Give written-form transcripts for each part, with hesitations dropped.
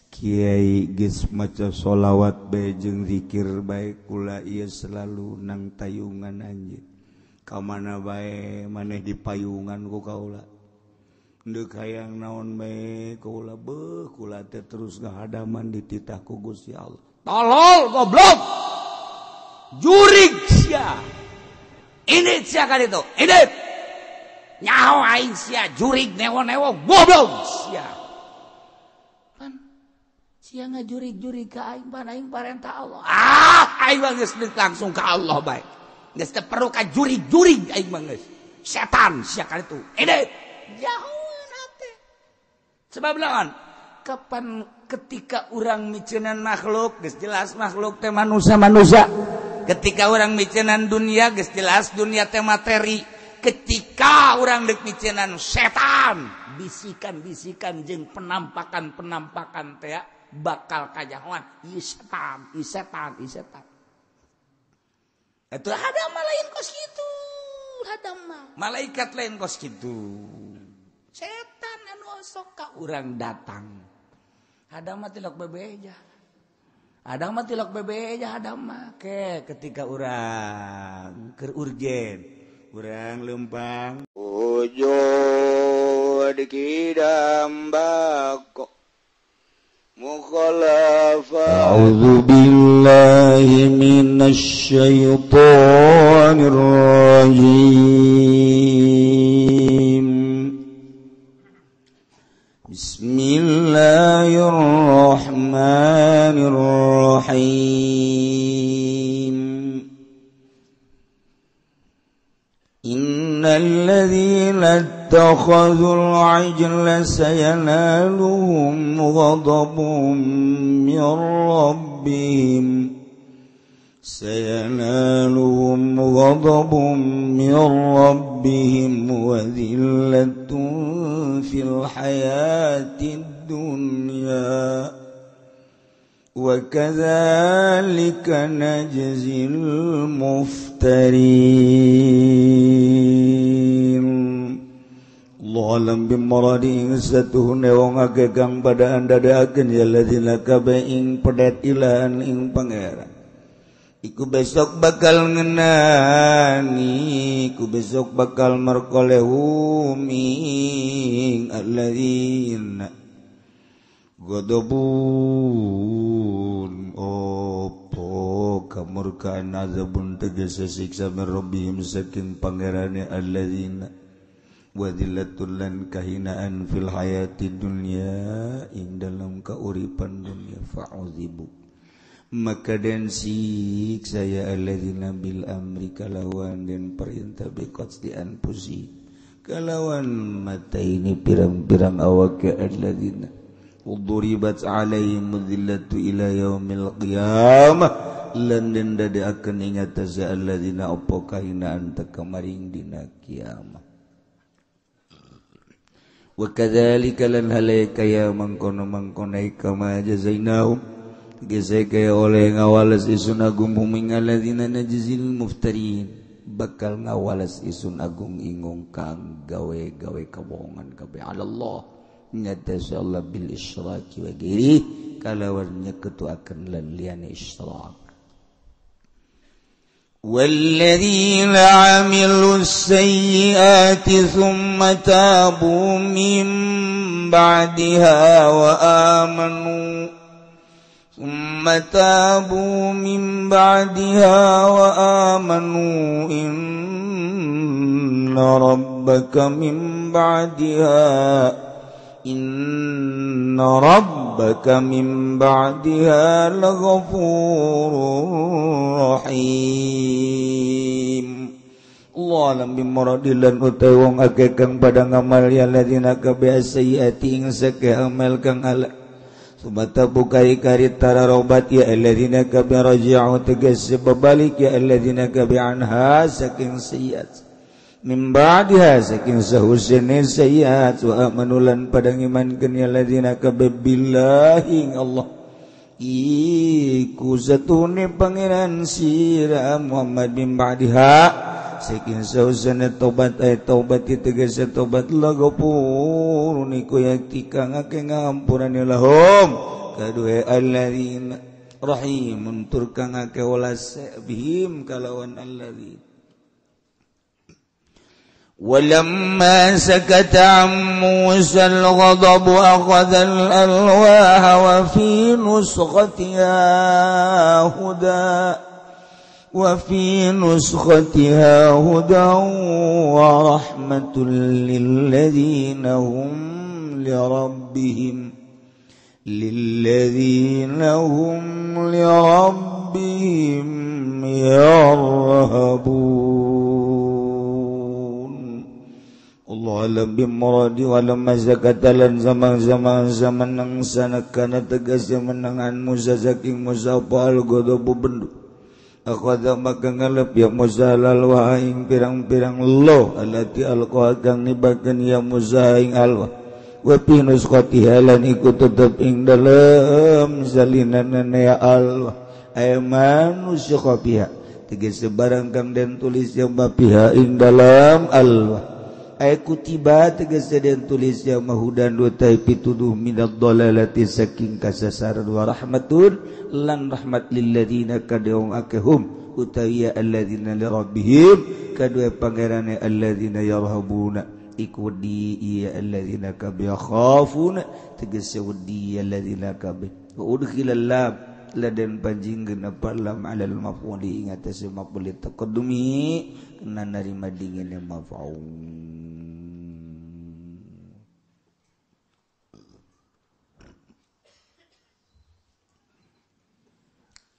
Kiai geus maca sholawat bae jeung zikir bae kula ieu selalu nang tayungan anjeun. Ka mana bae maneh dipayungan ku kaula. Deuk hayang naon bae kaula beuh kula teh terus ngahadaman dititah ku Gusti Allah. Tolol goblok. Jurig sia. Ini sia ka ditu. Ini nyaho aing sia jurig newo-newo goblok sia. Pan sia ngajurig-jurig ka aing pan aing parentah Allah. Aing mah geus langsung ka Allah bae. Geus teu perlu ka jurig-jurig aing mah geus. Setan sia ka ditu. Ini jauheun teh. Sebab naon? Kapan ketika urang miceunnan makhluk geus jelas makhluk teh manusia. Ketika urang miceunnan dunia geus jelas dunia teh materi. Ketika orang dek micenan setan bisikan-bisikan jeung penampakan teh bakal kajahoan ieu setan. Itu ada lain kos kitu. Malaikat lain kos kitu. Setan anu sok ka urang datang. Ada mah tilok bebeja. Ada mah tilok bebeja ada mah ke ketika urang keur urgen. Urang lempang ojo dikidam bako mukhalafa a'udzu billahi minasy syaithanir rajim bismillahirrahmanirrahim Innalladzina ittakhadhul 'ijla sayanaluhum ghadabun min rabbihim wa dhillatun fil hayatid dunya wa kadzalika najzil muftarin Allah alam bimaradi satuhune wong agegang pada anda daakeun ya ladzina kabeing pedet ilahan ing pangeran iku besok bakal ngenani iku besok bakal markolehum ing alladzina godobun opo kamurkaan azabun tegese siksa min rabbihim saking pangerane alladzina wadillatul lan kahinaan fil hayati dunya ing dalam kauripan dunia fa'udzibu maka den siksa ya alladzina bil amri kalawan den perintah biqats di anfusi kalawan mata ini pirang-pirang awak alladzina uduribat alaihim dhillatu ila yaumil qiyamah lan den dadaakeun ing atase alladzina apa kahinaan teu kamaring dina kiamat wa kadzalika lan halaika ya mangkono kama jazainahum geus kaya oleh ngawales isun agung huming alladzina najzil muftarin bakal ngawales isun agung ingung kang gawe-gawe kabohongan kabeh Allah nyata Allah bil isyraki wa ghairi kalawan nyaketuakeun lan liyane isyrak walladzina 'amilus sayyiati thumma tabu min ba'daha wa amanu inna rabbaka min ba'daha laghafurur rahim Allah alam bimuradilan utai wong akeh kang pada ngamal ya ladina kabiasayati ing sake amal kang ala sumata bukai kari tararobat ya alladina kabiraji'u tegas babalik ya alladina kabi'anha saking sayyat min ba'diha saking sahusene sayyat wa amanulan padang imankeun ya ladina kabillahi Allah iku satune pangeran sira Muhammad min ba'diha saking sausana tobat tobat tegas tobat lagapur niku yaktika ngake ngampuran lahum kadue alladzina rahimun tur kang ngake welas bihim kalawan alladzina ولما سكت عن موسى الغضب أخذ الألواح وفي نسختها هدى ورحمة للذين هم لربهم يرهبون Allah alam bimuradi walam mazakatalan zaman nang sanakana tegasnya menangan Musa saking Musa pal godobu bendu akhadha maka ngalap ya Musa lalwa ing pirang-pirang lo alati alqa kang nibakeun ya Musa ing alwa wa fi nusqatiha lan iku tetep ing dalem salinanana ya alwa ay manusia qabiha tegese barang kang den tulis ya bapiha ing dalam alwa ay kutiba tegese den tulis ya mahudan wa pituduh minad dalalati saking kasasaran wa rahmatun lan rahmat lil ladzina kadawng akehum utawi alladzina li rabbihim kadue pangerane alladzina yarhabuna iku di iya alladzina kabiyakhafuna tegese wedi alladzina kabi wa udkhilal lab ladan panjingkeun apa lam alal maf'uli ing atase maf'ul taqaddumi kana narima dingin maf'ul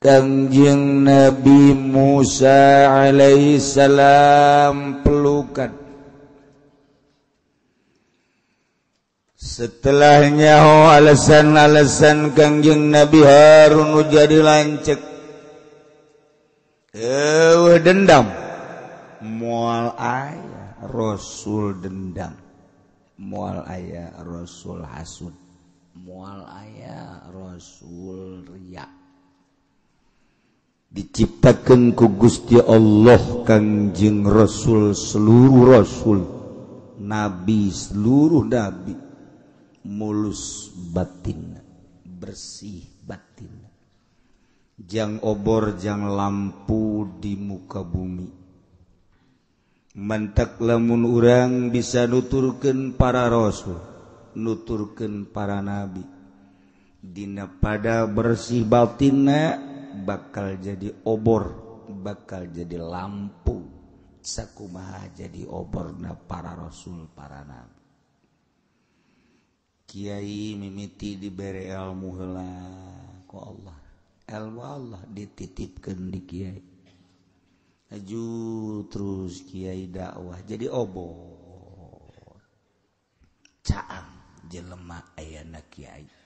Kangjeng Nabi Musa alaihi salam pelukan. Setelahnya alasan-alasan Kangjeng Nabi Harun jadi lancek. Dendam. Moal aya Rasul dendam. Moal aya Rasul hasud. Moal aya Rasul riya. Diciptakan ku Gusti Allah Kangjeng Rasul seluruh Rasul Nabi seluruh Nabi mulus batin bersih batin jang obor jang lampu di muka bumi mantak lamun urang bisa nuturkeun para Rasul nuturkeun para Nabi dina pada bersih batinna bakal jadi obor bakal jadi lampu sakumaha jadi oborna para rasul para nabi kiai mimiti dibere ilmu heula ku Allah ilmu Allah dititipkeun di kiai aju terus kiai dakwah jadi obor caang jelema ayana kiai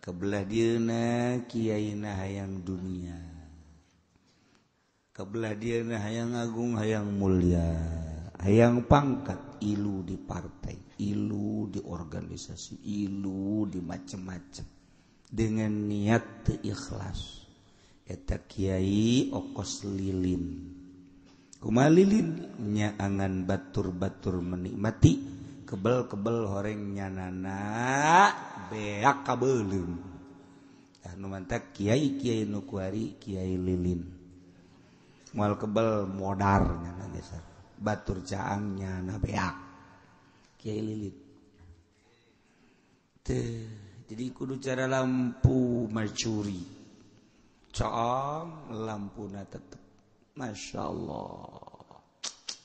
kebelah dieuna kiaina hayang dunia kebelah dieuna hayang agung hayang mulia hayang pangkat ilu di partai ilu di organisasi ilu di macam-macam dengan niat teu ikhlas eta kiai okos lilin kumaha lilin nya angan batur-batur menikmati kebel-kebel horeng nyanana beak kabeuleum anu mantak kiai nu kuari kiai lilin moal kebel modar nyana geus batur caang nyana beak kiai lilin teh jadi kudu cara lampu mercuri caang lampuna tetep masyaallah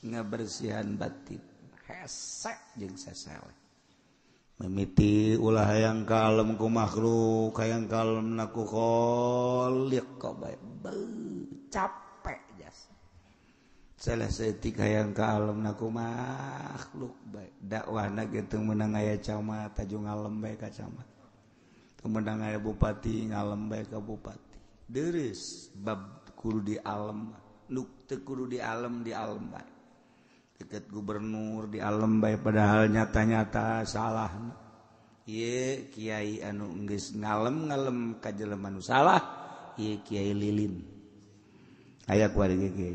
ngabersihan batin hesek jeung sasele mimiti ulah hayang kalem ku makhluk hayang kalem naku khaliq kok bae capek jas salah saeutik hayang kalem naku makhluk bae dakwahna ge teu meunang aya camat aju ngalem bae ka camat teu meunang aya bupati ngalem bae ka bupati deureus bab kudu di alam nu teu kudu di alam bae deket gubernur di alam bae padahal nyata-nyata salah ieu kiai anu geus ngalem ka jelema nu salah ieu kiai lilin aya kuari kiai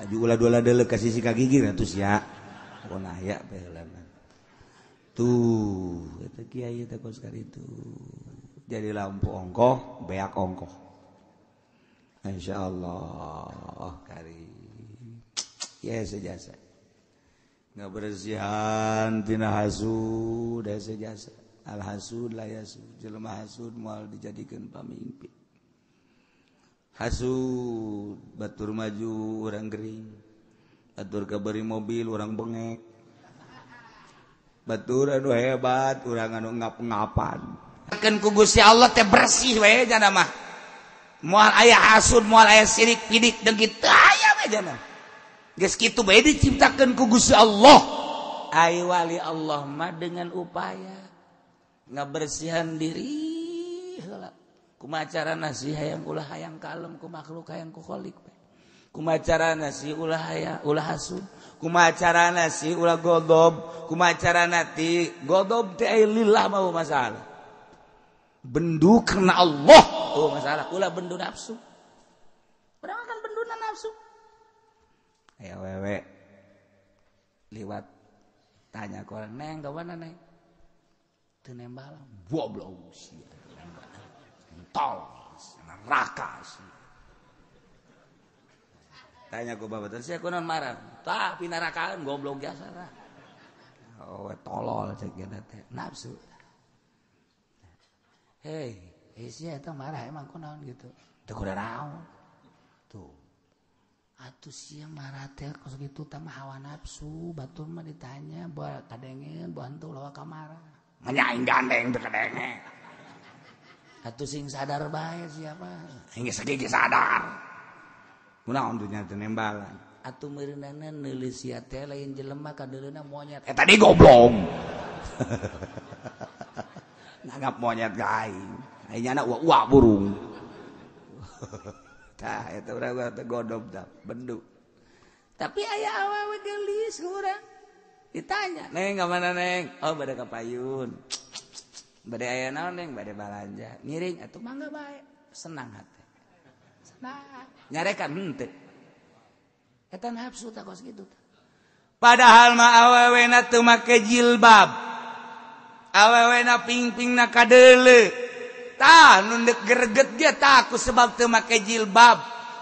aju ulah-ulah deuleu ka sisi ka gigi ratus ya pokona aya baheulana tuh eta kiai teh kos karitu jadi lampu ongkoh beak ongkoh insyaallah kari ya sejasa ngabersihan tina hasud da sejasa al hasud la yasud jelema hasud moal dijadikeun pamimpi hasud batur maju urang gering batur kabari mobil urang bengek batur anu hebat urang anu ngap-ngapan kan ku Gusti Allah teh bersih we jana mah moal aya hasud moal aya sirik pidik deungit aya we jana geus kitu bae diciptakeun ku Gusti Allah ai wali Allah mah dengan upaya ngabersihan diri heula kumaha carana si hayang ulah hayang kalem ku makhluk hayang ku khaliq kumaha carana si ulah hayang ulah hasud kumaha carana si ulah godob kumaha carana ti godob teh aya lillah mah masalah bendu karena Allah masalah ulah bendu nafsu urang akan benduna nafsu aya wewe liwat tanya ku orang neng ka mana neng teu nembalang goblok sia tol neraka sih tanya ku babat sia kunaon marah tah pinarakaan goblok jasa lah oh tolol cek teh nafsu hei sia eta marah emang kunaon gitu teu kudu naon tuh atuh sia marah teh kos kitu tah mah hawa nafsu batur mah ditanya bae kadengen bae henteu lawa kamara nyanyi gandeng teu kadengen atuh sing sadar bae siapa hingga sagigi sadar kunaon dunya teu nembalan atuh meureunana neuleuh sia teh lain jelema kadeuleuna monyet eta di goblok nanggap monyet ka aing aingna uak burung tah eta urang teh godob tah bendu tapi aya awewe geulis ku urang ditanya neng ka mana neng oh bade ka payun bade aya naon neng bade balanja ngiring atuh mangga bae senang hate senang nyarekan henteu eta nafsu tah kos kitu tah padahal mah awewena teu make jilbab awewena ping-pingna kadeuleu tah nu deuk greget dia tah ku sebab teu make jilbab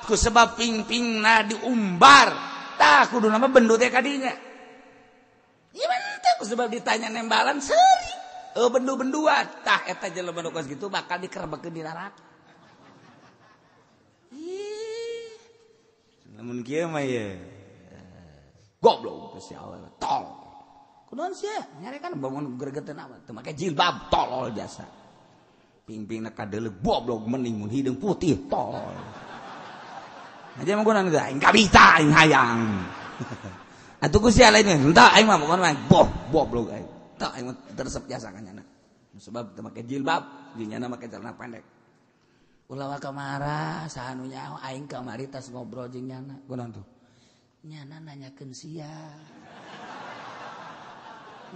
ku sebab ping-pingna diumbar tah kuduna mah bendu teh ka dinya ieu teh ku sebab ditanya nembalan seuri bendu-benduan tah eta jelema nu kos kitu bakal dikerebekeun di neraka lamun kieu mah ye goblok geus awewe tol kunaon sia nyarekan bangun gregeteun apa teu make jilbab tolol jasa ping-pingna kadeuleu goblok mending mun hideung putih tolol aja mah kunaon teh aing kabita aing hayang atuh ku sia lain henteu aing mah pokona mah goblok aing teu aing teresep jasa ka nyana sebab teu make jilbab dinyana make celana pendek ulah kamara sahanu nyaho aing kamari tas ngobrol jeung nyana kunaon tuh nyana nanyakeun sia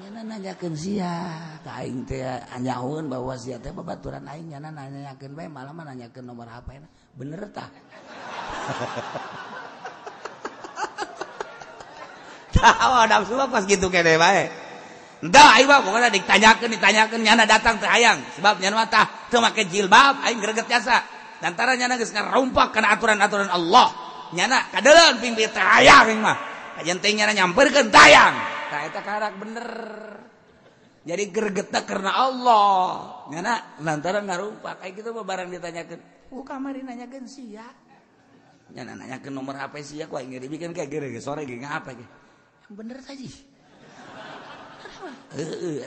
nyana nanyakeun sia ka aing teh nyahoeun bahwa sia teh babaturan aing nyana nanyakeun bae malah mah nanyakeun nomor HP-na bener tah tah nafsu pas gitu kene bae entah aing mah pokona ditanyakeun nyana datang teh hayang sebab nyana mah tah teu make jilbab aing greget jasa lantaran nyana geus ngarompak kana aturan-aturan Allah nyana kadeuleuan ping-ping teh hayang aing mah kajenting nyana nyamperkeun tayang tah eta karak bener jadi gregetna karena Allah nyana lantaran ngarompak kayak gitu mah barang ditanyakeun kamari nanyakeun sia nyana nanyakeun nomor HP sia ku aing dibikeun kayak geureug sore ge ngapa ge yang bener tadi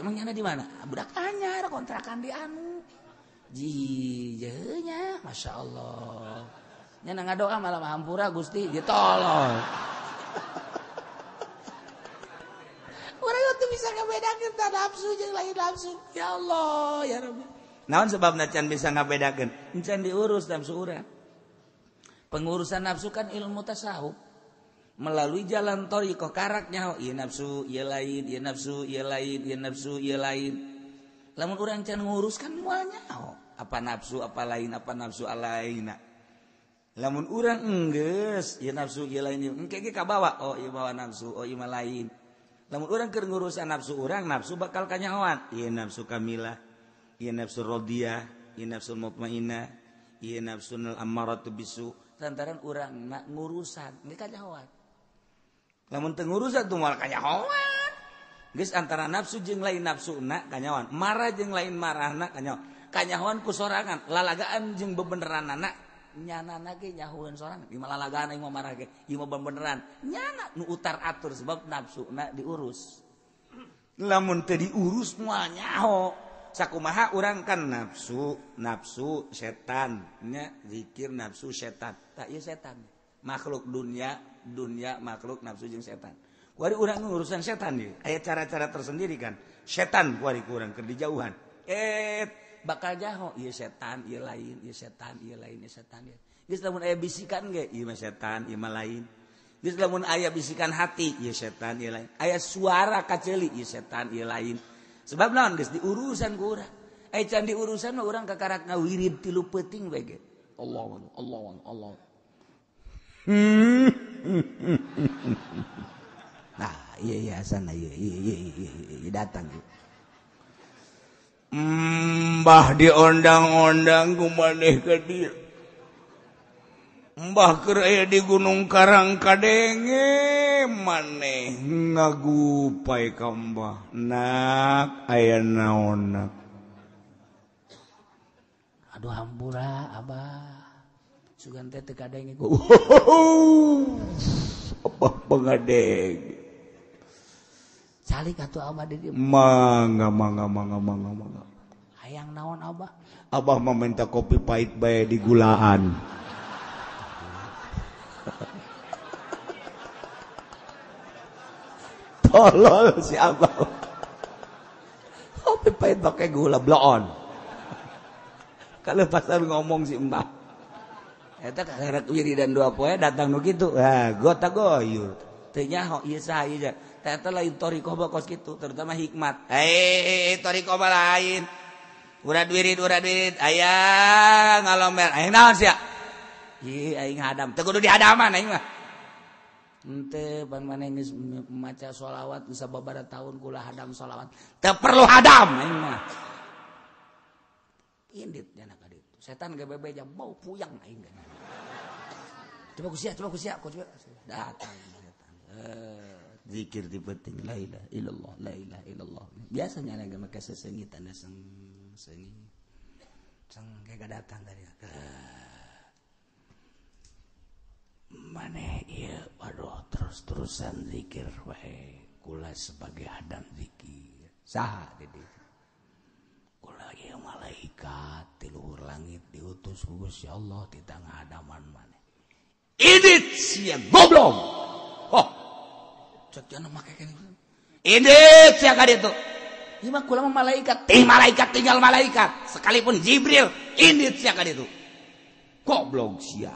emang nyana di mana budak anyar kontrakan di anu jijeunya masya Allah nyana ngadoa malah hampura Gusti ditolol urang teu bisa ngabedakeun tah nafsu jeung lain nafsu ya Allah ya Rabbi naon sebabna can bisa ngabedakeun can diurus nafsu urang pengurusan nafsu kan ilmu tasawuf melalui jalan thariqah karaknya ieu nafsu ieu lain ieu nafsu ieu lain ieu nafsu ieu lain lamun urang can ngurus kan moal nyaho apa nafsu apa lain apa nafsu alaina lamun urang enggeus ieu nafsu ieu lain engke ge kabawa oh ieu bawa nafsu oh ieu mah lain lamun urang keur ngurusan nafsu urang nafsu bakal kanyahoan ieu nafsu kamilah ieu nafsu radiyah ieu nafsu mutmainnah ieu nafsu ammaratu bisu lantaran urang ngurusan geus kanyahoan lamun teu ngurusan tuh moal kanyahoan geus antara nafsu jeung lain nafsuna kanyahoan marah jeung lain marahna kanyahoan ku sorangan lalagaan jeung bebeneranana nyanana ge nyahoeun sorangan ieu lalagaan ieu marah ge ieu bebeneran nyana nu utar atur sebab nafsuna diurus lamun teu diurus moal nyaho sakumaha urang kan nafsu setan nya zikir nafsu setan tah ieu setan makhluk dunia makhluk nafsu jeung setan kuari urang ngurusan setan ieu aya cara-cara tersendiri kan setan kuari urang keur dijauhan bakal jaho ieu setan ieu lain ieu setan ieu lain ieu setan ieu geus lamun aya bisikan ge ieu mah setan ieu mah lain geus lamun aya bisikan hati ieu setan ieu lain aya suara kaceuli ieu setan ieu lain sebab naon geus diurusan ku urang aya can diurusan mah urang kakarak ngawirid 3 peuting bae ge Allah nah iya asana iya datang mbah diondang-ondang ku maneh ka dieu mbah keur aya di Gunung Karangkadenge maneh ngagupay ka mbah nak aya naon nak aduh hampura abah sugan teh teu kadenge ku abah pengadeng salik atuh abah di dieu mangga hayang naon abah mah minta kopi pahit bae di gulaan tolol si abah kopi pahit pakai gula bloon kalau pasal ngomong si mbah eta kakarak wiridan 2 poe datang nu kitu gota goyur teu nyaho ieu saha ieu eta lain toriko kos kitu terutama hikmat toriko lain urad wirid aya ngalomber aing naon sia ieu aing hadam teu kudu dihadaman aing mah henteu pan maneh geus maca sholawat geus sababaraha taun kula hadam sholawat teu perlu hadam aing mah indit jana ka ditu setan gebebe jam bau puyang aing coba ku sia datang zikir di penting la ilaha illallah biasanya lagi make sesengitan sengi kayak datang dari maneh ieu waduh terus-terusan zikir wae kula sebagai hadam zikir saha di dieu kula ieu malaikat ti luhur langit diutus ku Gusti Allah ti tangah hadaman maneh idit sia goblok cek jangan make kene idit sia ka ditu ieu mah kula mah malaikat tinggal malaikat sekalipun Jibril idit sia ka ditu goblok sia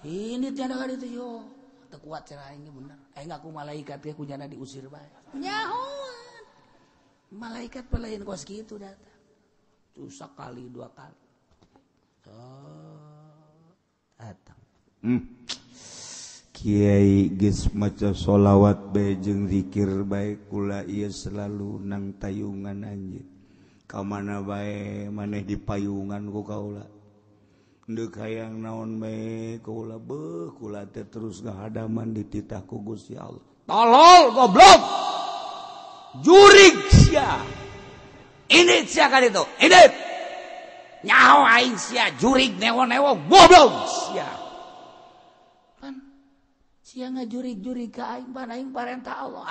ini tiada ka ditu yo teu kuat cara aing bener aing ngaku malaikat ge kunyana diusir bae nyahoan malaikat pelayan kos kitu datang tuh sekali 2 kali datang Kiai geus maca sholawat bae jeung zikir bae kula ieu selalu nang tayungan anjeun ka mana bae maneh di payungan ku kaula deuk hayang naon bae kaula beuh kula teh terus ngahadaman dititah ku Gusti Allah tolol goblok jurig sia ini sia ka ditu ini nyaho aing sia jurig newo-newo goblok sia sia ngajurig-jurig ka aing pan aing parentah Allah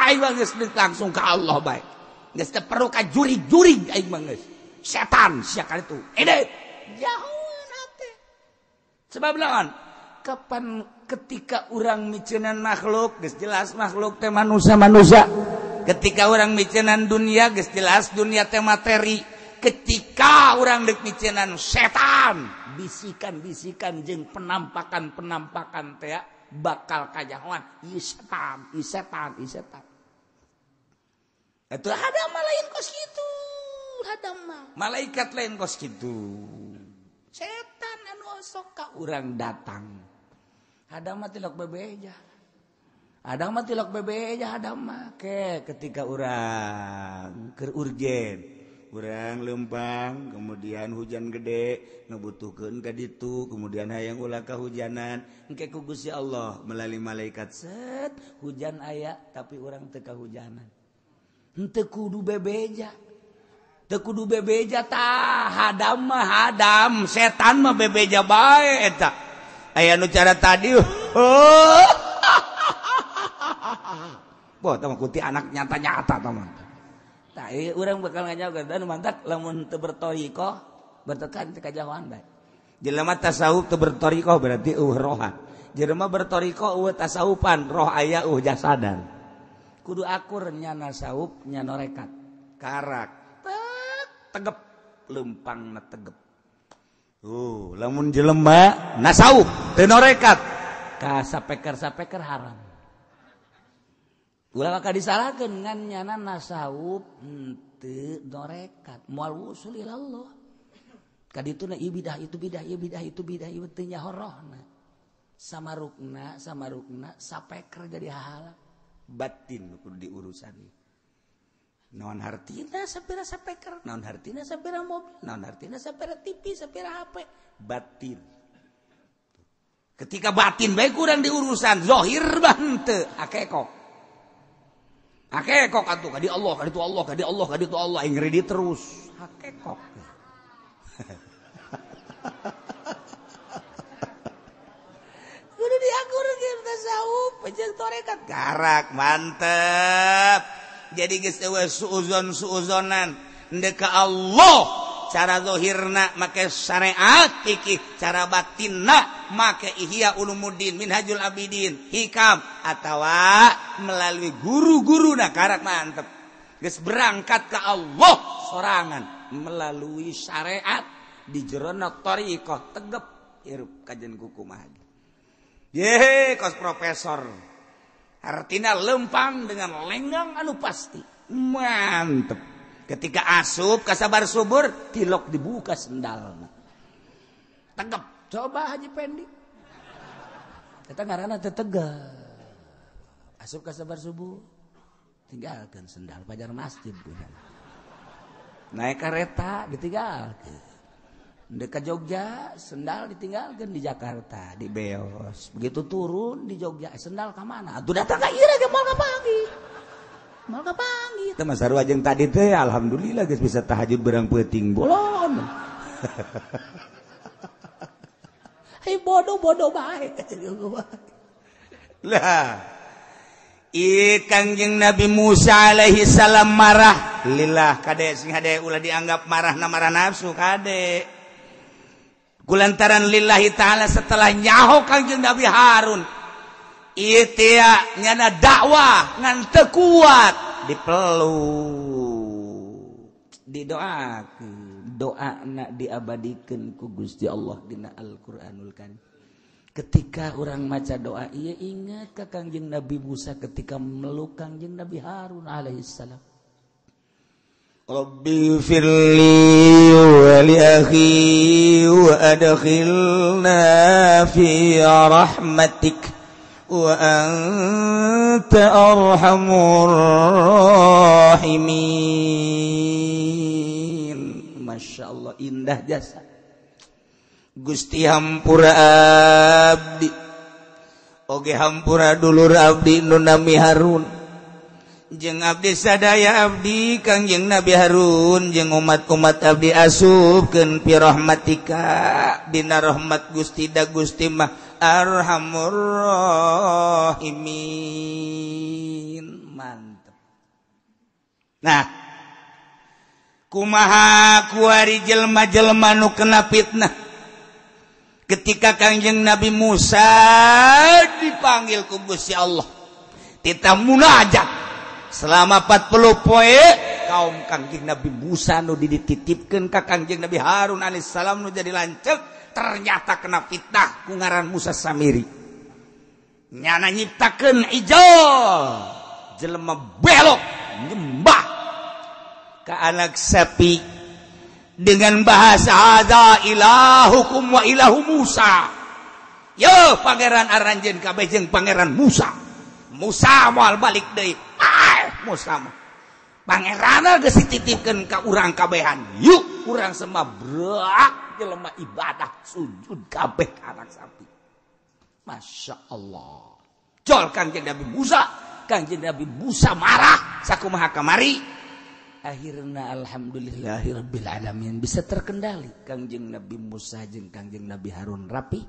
aing mah geus langsung ka Allah bae geus teu perlu ka jurig-jurig aing mah geus setan sia ka ditu ini jauhan ate sebab naon kapan ketika urang miceunnan makhluk geus jelas makhluk teh manusia ketika urang miceunnan dunia geus jelas dunia teh materi ketika urang deuk miceunnan setan bisikan-bisikan jeung penampakan teh bakal kajahoan ieu setan eta hadam lain kos kitu hadam mah malaikat lain kos kitu setan anu osok ka urang datang. Ada mah tilok bebeja. Ada mah tilok bebeja ada mah ke ketika urang keur urgen. Urang lempang, kemudian hujan gede, ngebutuhkeun ka ditu, kemudian hayang ulah kahujanan, engke ku Gusti Allah melalui malaikat set, hujan aya tapi urang teu kahujanan. Henteu kudu bebeja. Teu kudu bebeja tah, hadam mah hadam, setan mah bebeja bae eta. Aya nu cara tadi. Boh, tah mah kuti anak nyata-nyata tah mah. Tah ieu urang bakal ngajaokeun tah nu mantap lamun teu bertoriko bertekan teh kajauhan bae. Jelema tasawuf teu bertoriko berarti rohan. Jelema bertoriko tasawufan, roh aya jasadan. Kudu akur nya nasawuf nya norekat. Karak tegep lempangna tegep. Lamun jelema nasawuf teu norekat ka sapeker-sapeker haram. Ulah maka disalahkeun ngan nyana nasawuf henteu norekat moal wusul ila Allah. Kadituna ieu bidah itu bidah ieu bidah itu bidah ieu teu nyahorohna. Samarukna sapeker jadi hahala. Batin kudu diurusan. Naon hartina sapira sapeker, naon hartina sapira mobil, naon hartina sapira TV, sapira HP, batin. Ketika batin bae kurang diurusan, zahir bante akekok. Hakekok atuh kadi Allah, kadi Allah, kadi Allah, kadi Allah yang ready terus. Hakekok. Kudu diakur ge tasawuf, jeung tarekat garak mantep. Jadi geus eueuh suuzon-suuzonan endeu ka Allah. Cara zahirna make syariat fikih, cara batinna make Ihya Ulumuddin, Minhajul Abidin, Hikam atawa melalui guru-guruna karak mantep. Geus berangkat ke Allah sorangan melalui syariat di jerona thariqah tegep hirup kajen kukumaha. Ye, kos profesor. Artinya lempang dengan lenggang anu pasti. Mantep. Ketika asup kasabar subur tilok dibuka sendalna. Tegep. Coba Haji Pendi. Eta ngaranna teu tegep. Asup kasabar subuh tinggalkeun sendal pajar masjid punya. Naik kereta ditinggalkeun. Dek ka Jogja sendal ditinggalkeun di Jakarta di Beos. Begitu turun di Jogja sendal ka mana? Atuh datang ka ieu ge moal ka pagi. Mal kapanggih teh Mas Sarua jeung tadi teh alhamdulillah geus bisa tahajud berang peuting bolon. Hai bodoh bae. Lah Kangjeng Nabi Musa alaihi salam marah lillah kade sing hade ulah dianggap marahna marah nafsu kade. Kulantaran lillahi taala setelah nyaho Kangjeng Nabi Harun itia nyana dakwah ngan teu kuat dipeluk didoakeun doana diabadikeun ku Gusti Allah dina Al-Qur'anul Karim. Ketika orang maca doa ieu ingat ka Kangjeng Nabi Musa ketika meluk Kangjeng Nabi Harun alaihissalam. Rabbi firli wa li akhi wa adkhilna fi rahmatik wa anta arhamur rahimin. Masya Allah indah jasa Gusti hampura abdi oge hampura dulur abdi nu nami Harun jeung abdi sadaya abdi Kangjeng Nabi Harun jeung umat-umat abdi asupkeun pi rahmatika dina rahmat Gusti da Gusti mah arhamur rahimin. Mantep. Nah, kumaha kuari jelema-jelema nu kena fitnah ketika Kangjeng Nabi Musa dipanggil ku Gusti Allah tita munajat selama 40 poe kaum Kangjeng Nabi Musa nu dititipkeun ka Kangjeng Nabi Harun alaihissalam nu jadi lanceuk ternyata kena fitnah ku ngaran Musa Samiri nyana nyiptakeun ijol jelema belok nyembah ka anak sapi dengan bahasa hadza ilahukum wa ilahu Musa. Yo pangeran aranjeun kabeh jeung pangeran Musa. Musa moal balik deui. Musa mah pangeranna geus dititipkeun ka urang kabehan. Yuk urang semabrak jelema ibadah sujud kabeh ka anak sapi. Masya Allah. Jol Kangjeng Nabi Musa marah sakumaha kamari. Akhirna alhamdulillahirabbil alamin bisa terkendali Kangjeng Nabi Musa jeung Kangjeng Nabi Harun rapi.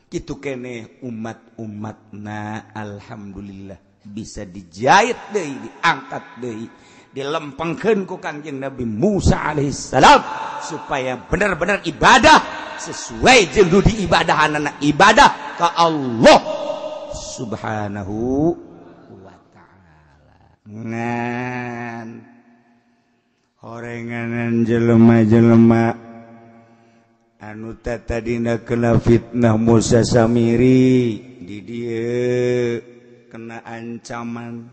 Kitu keneh umat-umatna alhamdulillah bisa dijahit deui, diangkat deui, dilempengkeun ku Kangjeng Nabi Musa alaihissalam supaya benar-benar ibadah sesuai jeung nu diibadahanna ibadah ka Allah Subhanahu wa ta'ala. Ngan horenganan jelema-jelema anu tadina kena fitnah Musa Samiri di dieu kena ancaman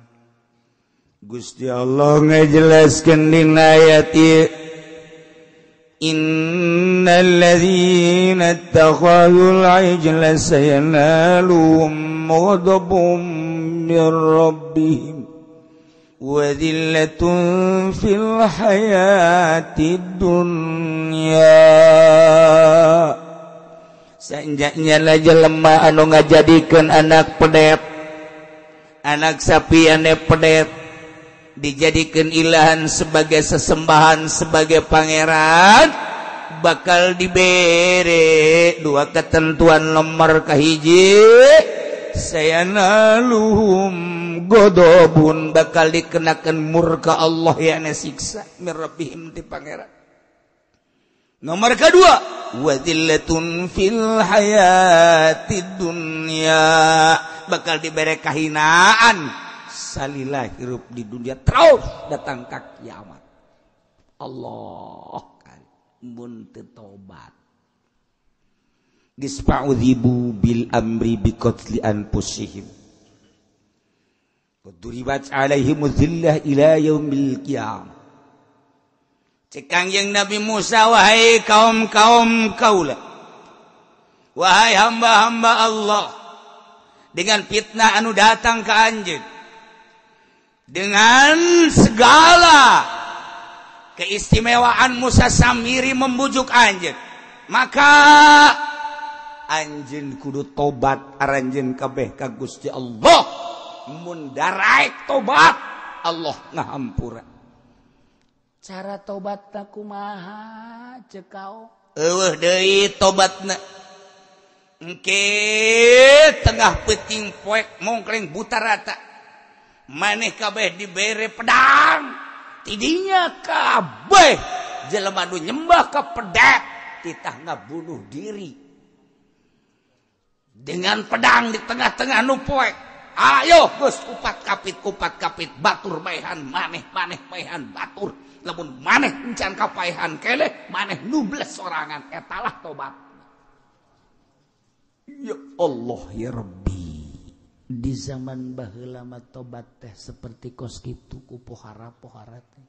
Gusti Allah ngajelaskeun dina ayat ieu innal ladzina ittakhadul ijla sayanaluhum ghadabun min rabbihim wa dhillatun fil hayatid dunya. Sanjanya lah jelema anu ngajadikeun anak pedet, anak sapi ane pedet dijadikan ilahan sebagai sesembahan sebagai pangeran, bakal dibere dua ketentuan nomor kahiji sayanaluhum godobun, bakal dikenakan murka Allah yana siksa mirabihim ti pangeran. Nomor kedua wadillatun fil hayatid dunya, bakal dibere kahinaan salilah hirup di dunia terus datang ka kiamat. Allah kan mun teu tobat gisfa'udhibu bil amri biqatli anfusihim waduribat alaihim dhillah ila yaumil qiyamah. Cek Kangjeng Nabi Musa, wahai kaum-kaum kaula, wahai hamba-hamba Allah, dengan fitnah anu datang ke anjeun, dengan segala keistimewaan Musa Samiri membujuk anjeun, maka anjeun kudu tobat aranjeun kabeh ka Gusti Allah. Mun daraek tobat Allah ngahampura. Cara tobatna kumaha cekau? Eueuh deui tobatna. Engke tengah peuting poek mongkleng buta rata. Maneh kabeh dibere pedang, tidinya kabeh jelema nu nyembah ka pedang titah ngabunuh diri dengan pedang di tengah-tengah nu poek. Ayo geus kupat kapit batur maehan maneh maehan batur, lamun maneh encan kapaehan keleh maneh nubles sorangan, etalah tobat. Ya Allah ya Rabbi, di zaman baheula mah tobat teh seperti kos kitu ku pohara-pohara teh.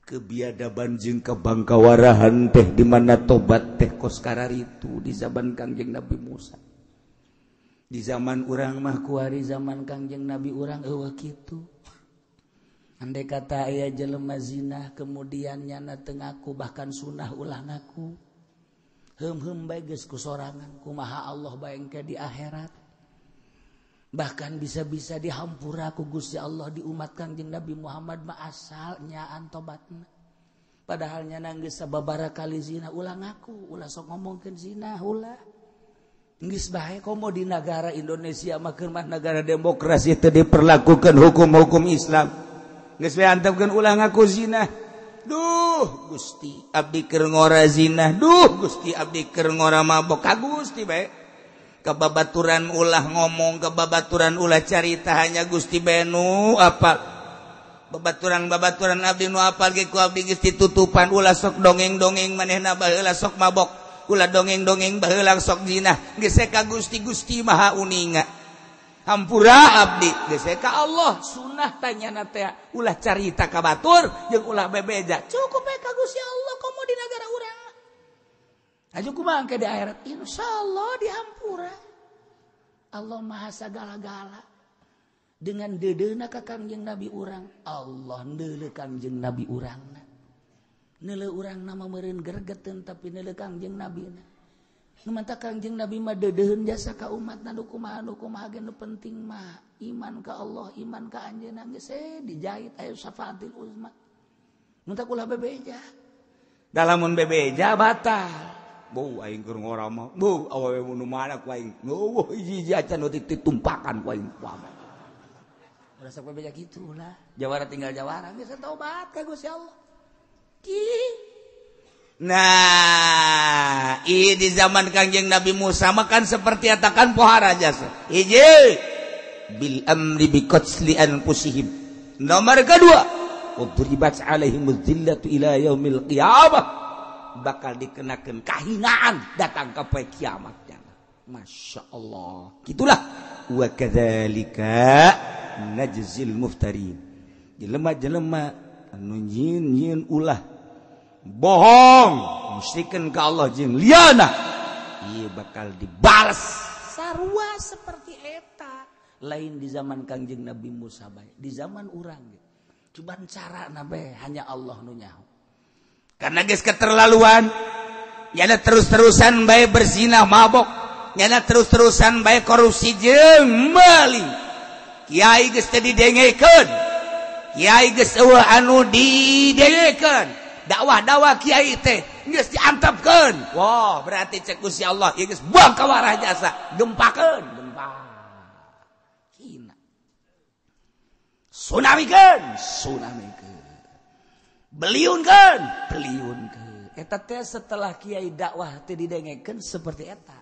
Kebiadaban jeung kabangkawarahan teh di mana tobat teh kos kararitu di zaman Kangjeng Nabi Musa. Di zaman urang mah kuari zaman Kangjeng Nabi urang eueuh kitu. Andai kata aya jelema zina kemudian nyana teu ngaku bahkan sunah ulah ngaku. Heum bae geus ku sorangan kumaha Allah bae engke di akhirat. Bahkan bisa-bisa dihampura ku Gusti Allah di umat Kangjeng Nabi Muhammad mah asal nyaan tobatna. Padahal nyana geus sababaraha kali zina ulah ngaku, ulah sok ngomongkeun zina ulah. Geus bae komo di negara Indonesia mah keur mah negara demokrasi teu diperlakukeun hukum-hukum Islam. Geus bae antepkeun ulah ngaku zina. Duh Gusti abdi keur ngora zina. Duh Gusti abdi keur ngora mabok. Ka Gusti bae. Kababaturan ulah ngomong, kababaturan ulah carita hanya Gusti bae nu apal. Babaturan abdi nu apal ge ku abdi geus ditutupan ulah sok dongeng-dongeng manehna baheula sok mabok. Ulah dongeng-dongeng baheula sok zina. Geus ka Gusti Maha Uninga. Hampura abdi geus ka Allah. Sunah tanyana teh ulah carita ka batur jeung ulah bebeja. Cukup ka Gusti Allah komo di Aja kumaha ke di akhirat? Insyaallah dihampura. Allah Maha Sagala-gala. Dengan dedeuna ka Kangjeng Nabi urang, Allah neuleuh Kangjeng Nabi urangna. Neuleuh urang nama meureun gergeteun tapi neuleuh Kangjeng Nabina. Nu manta Kangjeng Nabi mah deudeun jasa ka umatna nu kumaha ge nu penting mah iman ka Allah, iman ka anjeunna geus dijahit aya syafaatil uzma. Mun teh ulah bebeja. Da lamun bebeja batal. Bau aing keur ngorama. Bau awewe nu mana ku aing. Nuh hiji acan nu ditumpakan ku aing. Udah sok bebeja kitu lah. Jawara tinggal jawara geus tobat ka Gusti Allah. Nah, di zaman Kangjeng Nabi Musa makan seperti atakan pohara jasa. Hiji bil amri bi qatsli anfusihim. Nomor kedua, udribat alaihimuz zillatu ila yaumil qiyamah. Bakal dikenakeun kahinaan datang ke poe kiamatnya. Masya Allah. Gitulah. Wa kadzalika najzil muftarin. Jelema-jelema anu nyin ulah bohong musyrikeun ka Allah jeung liana ieu bakal dibalas sarua seperti eta. Lain di zaman Kangjeng Nabi Musa bae, di zaman urang ge. Cobaan carana bae hanya Allah nu nyaho. Karena geus keterlaluan, nyana terus-terusan bae berzina mabok, nyana terus-terusan bae korupsi jeung maling. Kiai geus teu didengekeun. Kiai geus eueuh anu didengekeun. Dakwah kiai teh geus diantepkeun. Wah, berarti cek Gusti Allah ieu geus buang ka warah jasa, gempakeun, gempa. Hina. Tsunamikeun. Beliunkeun. Eta teh setelah kiai dakwah teh didengekeun seperti eta.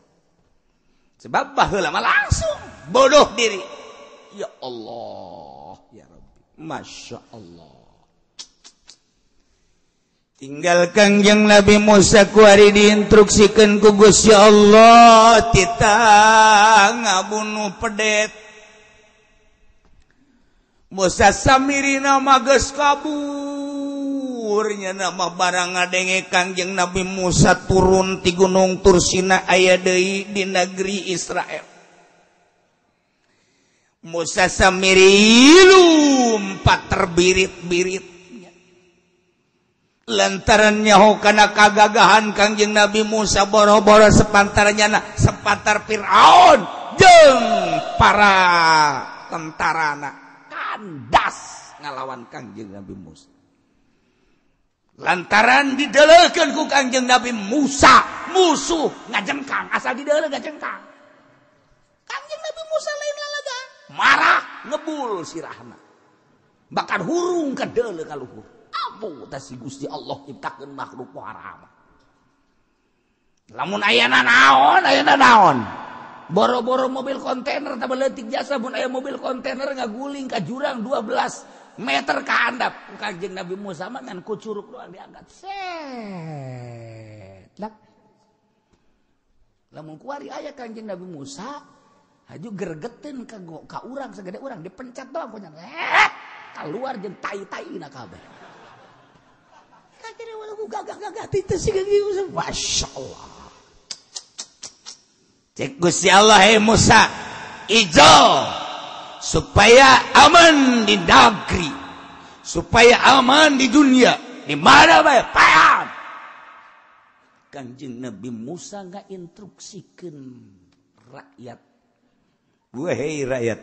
Sebab baheula mah langsung bodoh diri. Ya Allah, ya Rabbi. Masya Allah. Tinggal Kangjeng Nabi Musa kuari diinstruksikeun ku Gusti Allah tita ngabunuh pedet. Musa samirina mah geus kabur nya nama barang ngadenge Kangjeng Nabi Musa turun ti Gunung Tursina aya deui di negeri Israel. Musa samiri lumpat terbirit-birit lantaran nyaho kana kagagahan Kangjeng Nabi Musa boro-boro sepantarnya sepantar Firaun jeung para tentarana kandas ngalawan Kangjeng Nabi Musa. Lantaran dideleukeun ku Kangjeng Nabi Musa musuh ngajengkang asal dideuleuh ngajengkang. Kangjeng Nabi Musa lain lalagaan marah ngebul sirahna bakal hurung ka deuleuh ka luhur. Abu tasi Gusti Allah ciptakeun makhluk haram. Lamun ayana naon? Boro-boro mobil kontainer tah beleutik jasa mun aya mobil kontainer ngaguling ka jurang 12 meter ka handap. Kangjeng Nabi Musa mah ngan ku curug doang diangkat. Set. Lak. Lamun kuari aya Kangjeng Nabi Musa haju gergeteun ka urang sagede urang dipencet doang punya. Keluar jeung tai-taina kabeh. Kira walau gagah-gagah itu sih gitu. Masya Allah. Cek Gusti Allah Musa ijo supaya aman di negeri, supaya aman di dunia. Di mana bae payah. Kangjeng Nabi Musa nggak instruksikan rakyat. Wahai rakyat,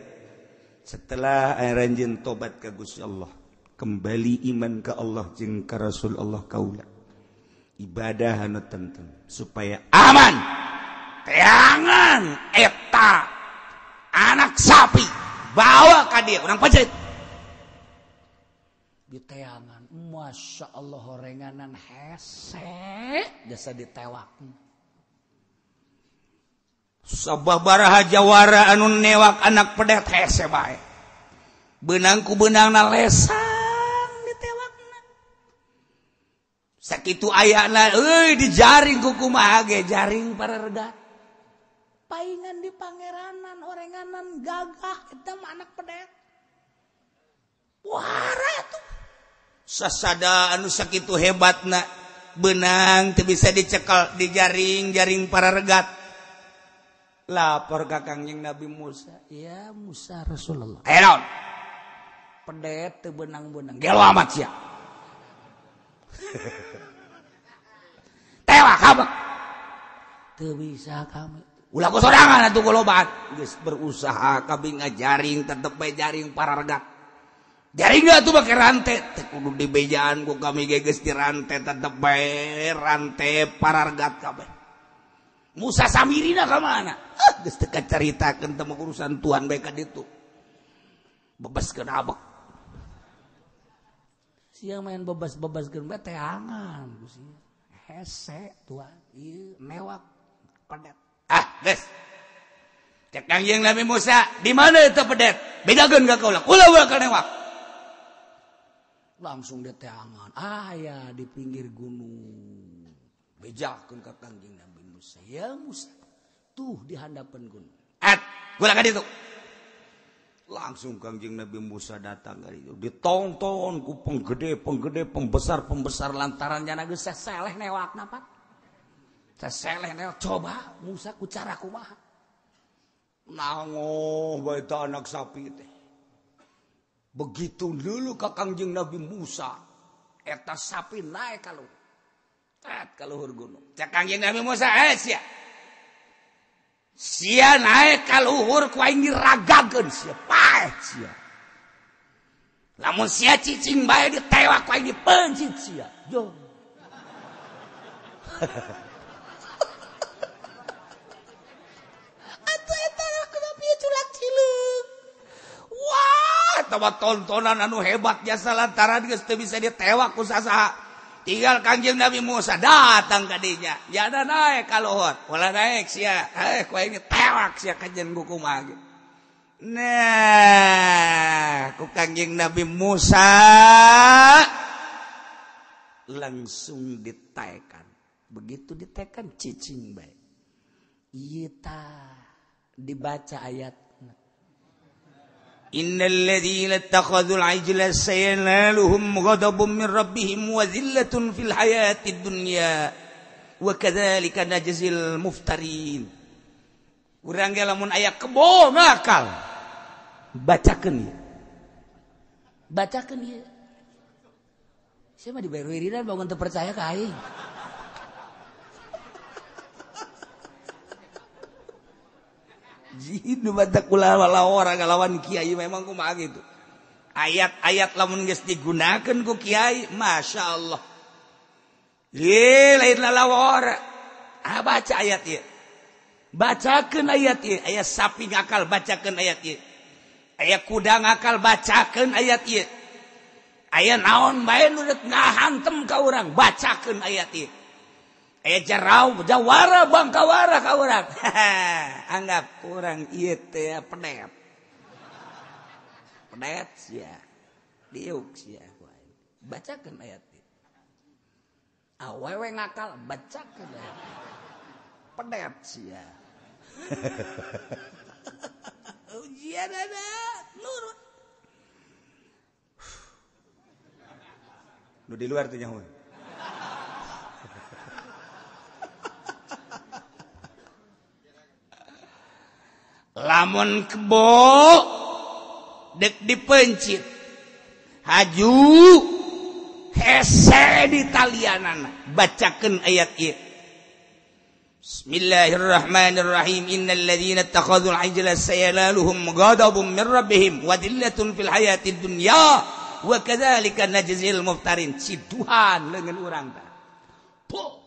setelah ranjeun tobat ke Gusti Allah, kembali iman ke Allah jeung ka Rasul Allah kaula. Ibadah anu tenteng supaya aman. Teangan eta anak sapi bawa ka dieu urang pajet. Di teangan, Masya Allah horenganan hese jasa ditewak. Sababaraha jawara anu newak anak pedet hese bae. Benang ku benangna lesang ditewakna. Sakitu ayana dijaring ku kumaha ge jaring pararega. Paingan di pangeranan orenganan gagah eta mah anak pedet. Wara atuh. Sasada anu sakitu hebatna benang teu bisa dicekel di jaring para regat. Lapor ka Kangjeng Nabi Musa. Ya Musa Rasulullah. Ayo pedet teu benang-benang. Gelo amat sia. Tewa kamu. Teu bisa kami. Ulah ku sorangan atuh kulobaan. Geus berusaha kabing ngajaring tetep bae jaring para regat. Jaring atuh make rante. Teu kudu dibejaan ku kami ge geus dirante tetep bae rante para regat kabeh. Musa samirina ka mana? Geus teu kacaritakeun teh urusan Tuhan bae ka ditu. Bebaskeun abek. Sia main bebas-bebaskeun bae teh angan ku sia. Hese Tuhan. Ieu mewak pedet. Guys. Cek Kangjeng Nabi Musa, di mana itu pedet? Bedakeun ka kaula. Ulah ka newak. Langsung dia teh angan. Ya di pinggir gunung. Bejakeun ka Kangjeng Nabi Musa. Ya Musa. Tuh di handapan gunung. Gula ka ditu. Langsung Kangjeng Nabi Musa datang ka ditu. Ditonton ku penggede, pembesar lantaran jana geus seleh newakna Pak. Seleh newak coba Musa ku cara kumaha. Nangoh bae anak sapi teh. Begitu dulu ka Kangjeng Nabi Musa eta sapi naik ka luhur. Ka luhur gunung. Cak Kangjeng Nabi Musa sia. Sia naik ka luhur ku aing diragakeun sia paeh sia. Lamun sia cicing bae ditewak ku aing dipencit sia. Yo. Wah, tawa tontonan anu hebat jasa lantaran geus teu bisa ditewak ku sasaha. Tinggal Kangjeng Nabi Musa datang ka dinya. Jana naik ka luhur. Ulah naik sia. Ku aing tewak sia kajen ku kumaha. Nah, ku Kangjeng Nabi Musa langsung ditekan. Begitu ditekan cicing bae. Ieu tah dibaca ayat Innal ladzina ittakhadhul ajla sayanaluhum ghadabun min rabbihim wa dhillatun fil hayatid dunya wa kadzalika najzil muftarin. Urang ge lamun aya kebo ngakal bacakeun ieu. Bacakeun ieu. Sia mah dibere wiridan bangun teu percaya ka aing. Jidu batak kula orang ngalawan kiai memang kumaha gitu. Ayat-ayat lamun geus digunakeun ku kiai, Masya Allah. Lain lalawara. Baca ayat ieu. Bacakeun ayat ieu. Aya sapi ngakal bacakeun ayat ieu. Aya kuda ngakal bacakeun ayat ieu. Aya naon bae nu ngahantem ka urang, bacakeun ayat ieu. Jarau jawara bangkawara ka urang. Anggap urang ieu teh pedet. Pedet sia. Diuk sia. Bacakeun ayat ieu. Awewe ngakal bacakeun ayat. Pedet sia. Ujian ada nurut. Nu di luar teh nyaho. Lamun kebo dek dipencit haju hese di talianana bacakeun ayat ieu. Bismillahirrahmanirrahim. Innal ladzina ittakhadhul ajla sayanaluhum ghadabun min rabbihim wa dhillatun fil hayatid dunya wa kadzalika najzil muftarin. Ciduhan leungeun urang tah. Po.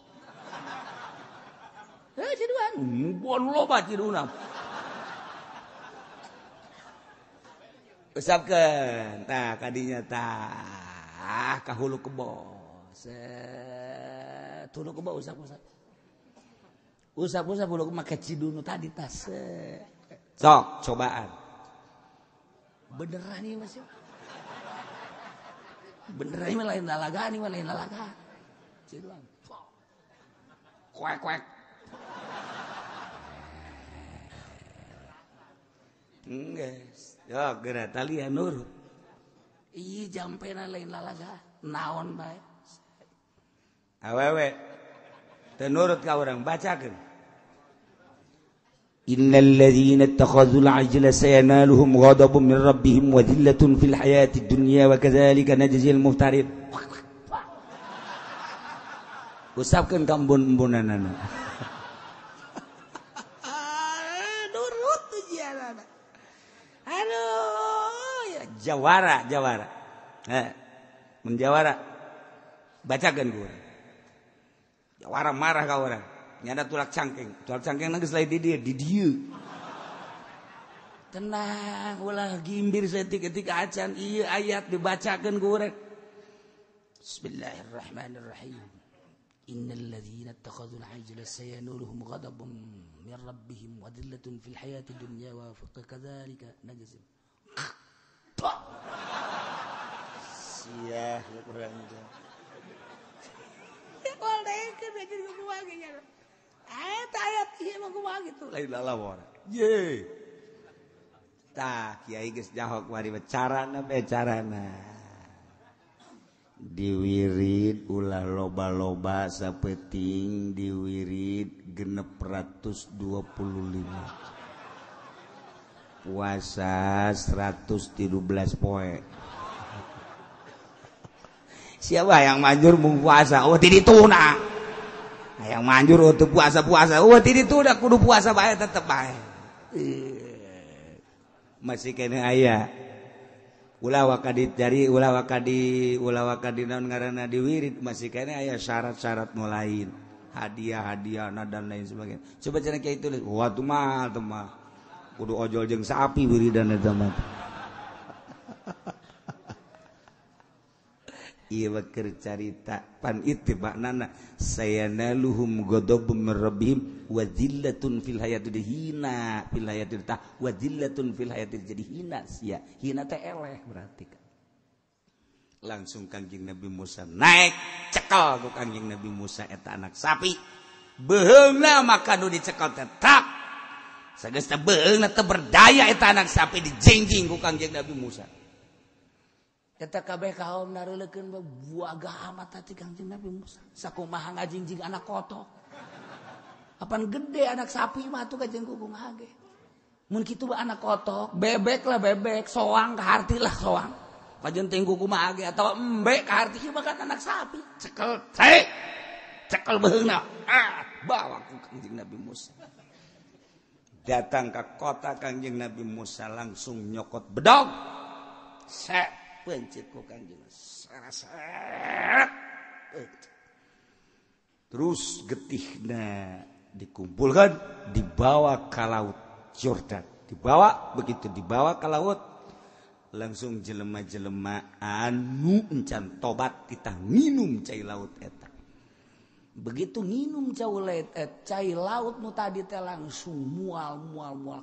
Ciduhan. Mun loba ciduhan. Usapkeun tah kadinya tah ka hulu kebo. Hulu kebo usap. Usap hulu make cidunu tadi tah. Sok cobaan. Beneran ieu Mas. Beneran ieu lain lalagaan ieu lain lalagaan. Ciduan. Kuek. Geus. Ya, geura talian nurut. Ieu jampena lain lalaga, naon bae. awewe tenurut ka urang bacakeun innal ladzina ittakhadzul ajla sayanaluhum ghadabun min rabbihim wa dhillatun fil hayatid dunya wa kadzalika najzil muftarin usapkeun ka embun-embunanana nurut ujianana aduh ya jawara menjawara bacakeun ku urang jawara marah ka urang nyada tulak cangkeng nangis lain di dieu tenang ulah gimbir setik-etik acan ieu ayat dibacakeun ku urang bismillahirrahmanirrahim innal ladzina ittakhadzul ajla sayanuluhum ghadabun min rabbihim wa dhillatun fil hayatid dunya wa kadzalika najzil sia kurang ayat ieu mah kumaha kitu lain lalawar ye tah kiai geus jahok wari carana diwirid ulah loba-loba sapeting diwirid 625 puasa 113 poe siapa yang manjur mung puasa ti dituna yang manjur untuk puasa ti dituna kudu puasa bae tetep bae masih kena aya ulah wakadi jari ulah wakadi naon ngaranna diwirid masih kena aya syarat-syarat nu lain hadiah dan lain sebagainya coba cenah kiai tulis wah tuh mah kudu ojol jeung sapi wiridan eta mah ieu keur carita pan itiba'nana sayanaluhum ghadabun min rabbihim wa dhillatun fil hayatid hina fil hayatid tah wa dhillatun fil hayatid jadi hina sia hina teh eleh berarti kan langsung Kangjeng Nabi Musa naik cekel ku Kangjeng Nabi Musa eta anak sapi beheungna maka nu dicekel teh tak sageus teh beheungna teh berdaya eta anak sapi dijingjing ku Kangjeng Nabi Musa eta kabeh kaum nareulekeun buaga amat hati Kangjeng Nabi Musa sakumaha ngajingjing anak kotok apan gede anak sapi mah tuh kajeng kukumaha ge mun kitu anak kotok bebek lah bebek soang ka harti lah soang kajen teh kukumaha ge atawa embe ka harti ieu mah anak sapi cekel beheungna bawa ku Kangjeng Nabi Musa datang ke kota Kangjeng Nabi Musa langsung nyokot bedog pencit ku Kangjeng terus getihna dikumpulkan dibawa ke laut Yordan dibawa ke laut langsung jelema-jelema anu encan tobat kita minum cai laut eta begitu minum cai laut nu tadi teh langsung mual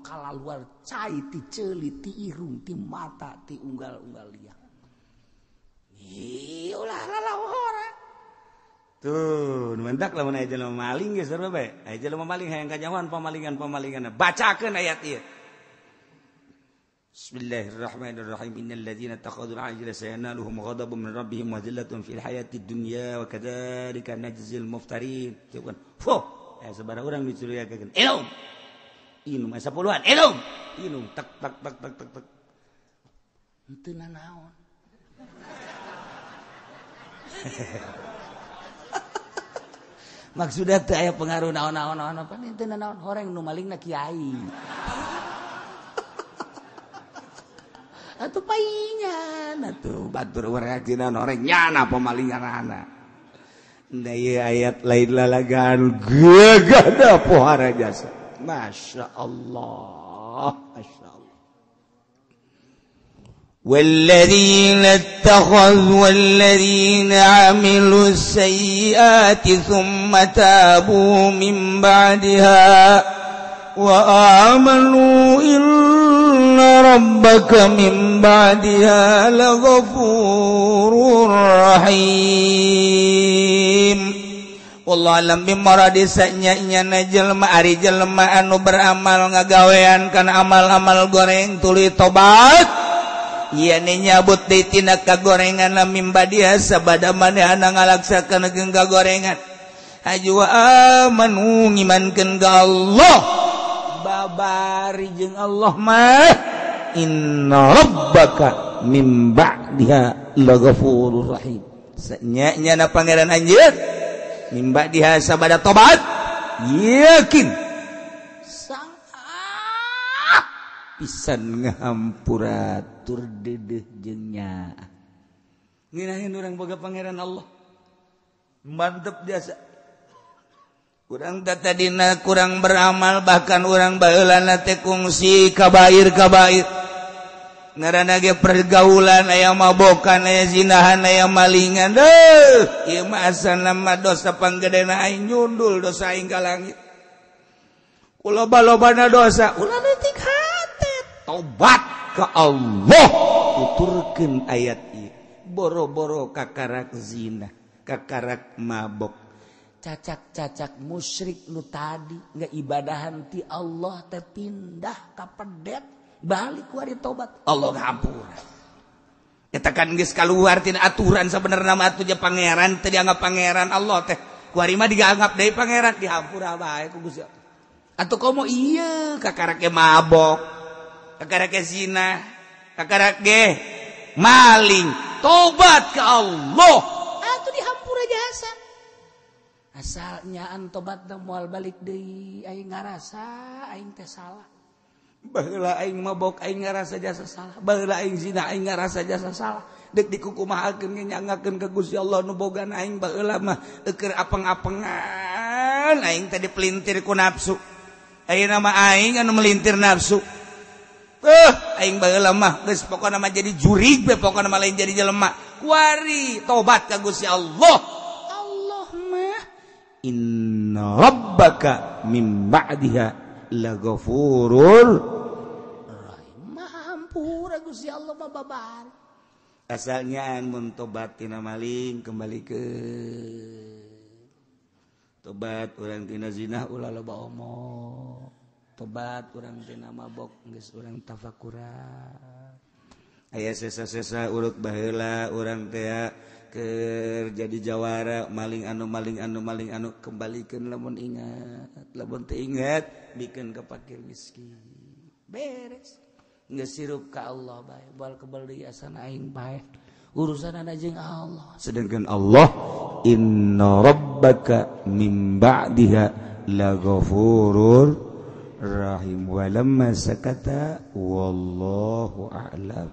kalaluar cai ti ceuli ti irung ti mata ti unggal-unggal liang ulah lalawara tuh mendak lamun aya jelema maling geus sarua bae aya jelema maling hayang kajawan pamalingan bacakeun ayat ieu Bismillahirrahmanirrahim innal ladzina takhadzul ajla sayanaluhum ghadabun min rabbihim wa dhillatun fil hayatid dunya wa kadzalika najzil muftarin coba sabaraha urang dicurigakeun inum asa puluhan inum tak henteu nanaon maksudnya teh aya pengaruh naon-naon apa henteu nanaon horeng nu malingna kiai atuh paingan atuh batur reaksi naon horeng nyana pamalinganana da ieu ayat lain lalagan gagada pohara jasa masyaallah والذين اتخذوا والذين عملوا السيئات ثم تابوا من بعدها وآمنوا إن ربك من بعدها لغفور رحيم والله alam bimaradi sanya jelema ari jelema anu beramal ngagawean kana amal-amal goreng tuluy tobat iya nyabut tina kagorengan la mimba dia sabada maneh ngalaksakeun kagorengan haju amanu ngimankeun ka Allah babari jeung Allah mah inna rabbaka mim ba'diha laghafurur rahim nya pangeran anjeun mim ba'diha sabada tobat yakin pisan ngahampura tur dedeh jeung nya nginahin urang boga pangeran Allah mantep biasa urang tadina kurang beramal bahkan urang baheulana teh kungsi kabair-kabair ngaranna ge pergaulan aya mabokan aya zinahan aya malingan ieu mah asalna mah dosa panggedena aing nyundul dosa aing ka langit loba-lobana dosa ulah leutik tobat ke Allah tuturkeun ayat ieu boro-boro kakarak zina kakarak mabok cacak-cacak musyrik nu tadi ngibadahan ti Allah teh pindah ka pedet balik ku ari tobat Allah ngahampura eta kan geus kaluar tina aturan sabenerna mah atuh pangeran teh dianggap pangeran Allah teh ku ari mah dianggap deui pangeran dihampura bae ku Gusti atuh komo ieu kakarak mabok kakarak zina, kakarak maling, tobat ke Allah. Atuh dihampura jasa. Asalnya an tobat da moal balik deui, aing ngarasa aing teh salah. Baheula aing mabok aing ngarasa jasa salah. Baheula aing zina aing ngarasa jasa salah. Dek dikukumahakeun nyangakeun ka Gusti Allah nu bogan aing baheula mah keur apeng-apengan aing teh dipelintir ku nafsu. Ayeuna mah aing anu melintir nafsu. Aing baheula mah geus pokona mah jadi jurig be pokona mah lain jadi jelema kuari tobat ka Gusti Allah Allah mah inna rabbaka mim ba'diha laghafurur rahim maha hampura Gusti Allah mah babar asalnya mun tobat tina maling kembali ke tobat urang tina zina ulah loba omong tobat urang tina mabok geus urang tafakuran aya sesa-sesa urut baheula urang teh keur jadi jawara maling anu kembalikeun lamun ingat lamun teu ingat bikeun ka fakir miskin beres geus sirup ka Allah bae moal kebeli asana aing bae urusanna jeung Allah sedangkan Allah inna rabbaka mim ba'diha laghafurur rahim walamma sakata wallahu a'lam